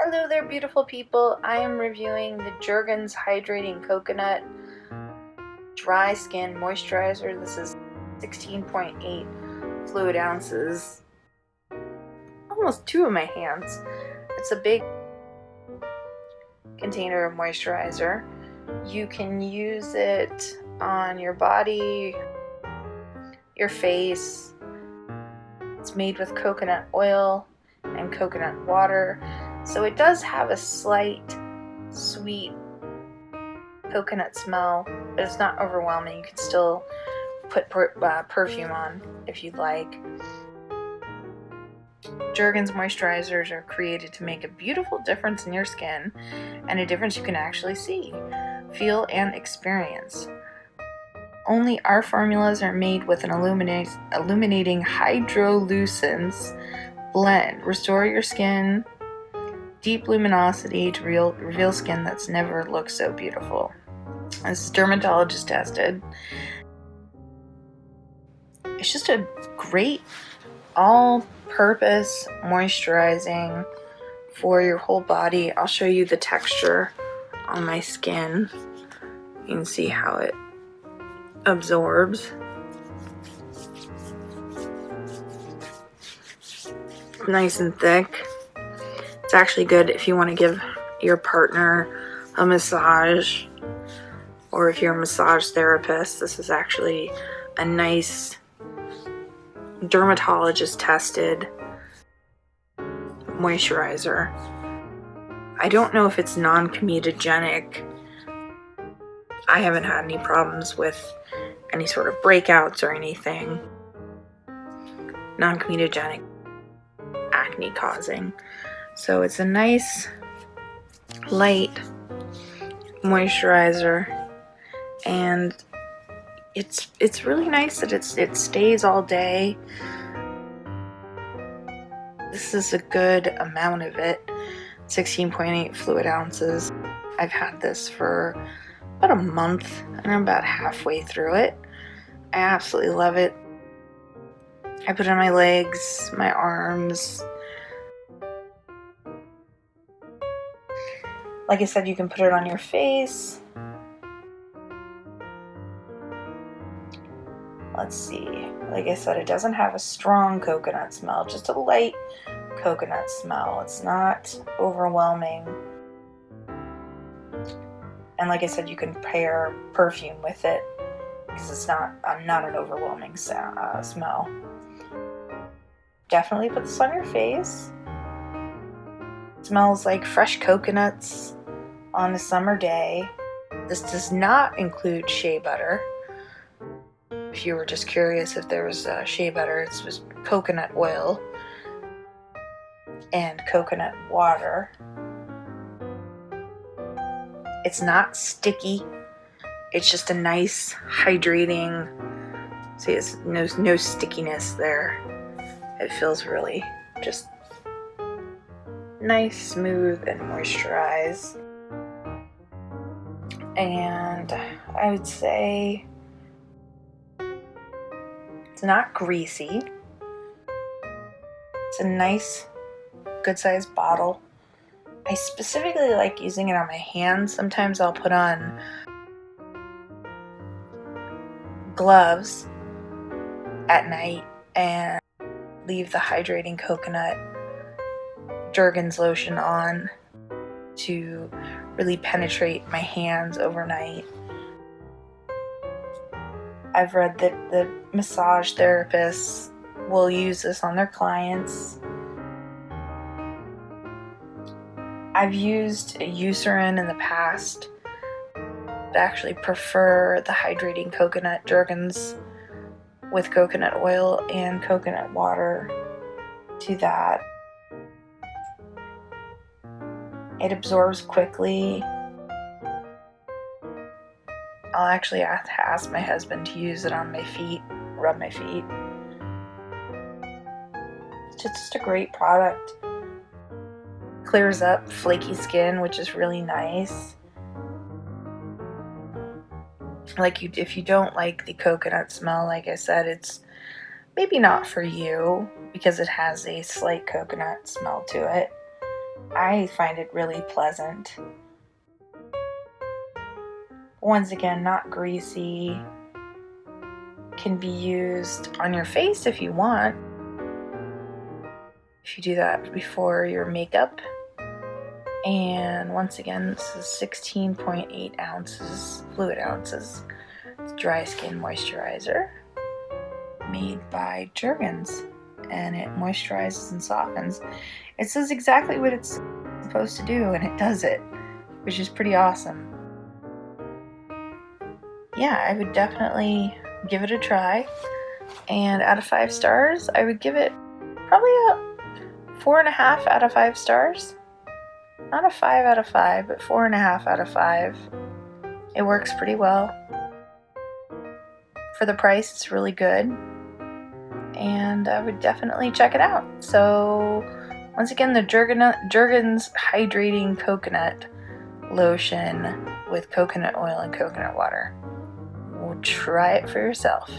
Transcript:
Hello there, beautiful people. I am reviewing the Jergens Hydrating Coconut Dry Skin Moisturizer. This is 16.8 fluid ounces. Almost two of my hands. It's a big container of moisturizer. You can use it on your body, your face. It's made with coconut oil and coconut water. So it does have a slight sweet coconut smell, but it's not overwhelming. You can still put perfume on if you'd like. Jergens moisturizers are created to make a beautiful difference in your skin, and a difference you can actually see, feel, and experience. Only our formulas are made with an illuminating HYDRALUCENCE blend. Restore your skin deep luminosity to reveal skin that's never looked so beautiful. This is dermatologist tested. It's just a great all-purpose moisturizing for your whole body. I'll show you the texture on my skin. You can see how it absorbs. It's nice and thick. It's actually good if you want to give your partner a massage, or if you're a massage therapist. This is actually a nice dermatologist tested moisturizer. I don't know if it's non-comedogenic. I haven't had any problems with any sort of breakouts or anything. Non-comedogenic, acne causing. So it's a nice light moisturizer, and it's really nice that it stays all day. This is a good amount of it, 16.8 fluid ounces. I've had this for about a month, and I'm about halfway through it. I absolutely love it. I put it on my legs, my arms. Like I said, you can put it on your face. Let's see. Like I said, it doesn't have a strong coconut smell, just a light coconut smell. It's not overwhelming. And like I said, you can pair perfume with it because it's not an overwhelming smell. Definitely put this on your face. It smells like fresh coconuts on a summer day. This does not include shea butter. If you were just curious if there was shea butter, it's just coconut oil and coconut water. It's not sticky. It's just a nice hydrating. See, it's no stickiness there. It feels really just nice, smooth, and moisturized. And I would say it's not greasy. It's a nice, good-sized bottle. I specifically like using it on my hands. Sometimes I'll put on gloves at night and leave the hydrating coconut Jergens lotion on to really penetrate my hands overnight. I've read that the massage therapists will use this on their clients. I've used Eucerin in the past, but actually prefer the hydrating coconut Jergens with coconut oil and coconut water to that. It absorbs quickly. I'll actually ask my husband to use it on my feet, rub my feet. It's just a great product. Clears up flaky skin, which is really nice. If you don't like the coconut smell, like I said, it's maybe not for you because it has a slight coconut smell to it. I find it really pleasant. Once again, not greasy. Can be used on your face if you want. If you do that before your makeup. And once again, this is 16.8 ounces, fluid ounces. It's dry skin moisturizer made by Jergens, and it moisturizes and softens. It says exactly what it's supposed to do, and it does it, which is pretty awesome. Yeah, I would definitely give it a try. And out of 5 stars, I would give it probably a 4.5 out of 5 stars. Not a 5 out of 5, but 4.5 out of 5. It works pretty well. For the price, it's really good. And I would definitely check it out. So, once again, the Jergens Hydrating Coconut Lotion with coconut oil and coconut water. Try it for yourself.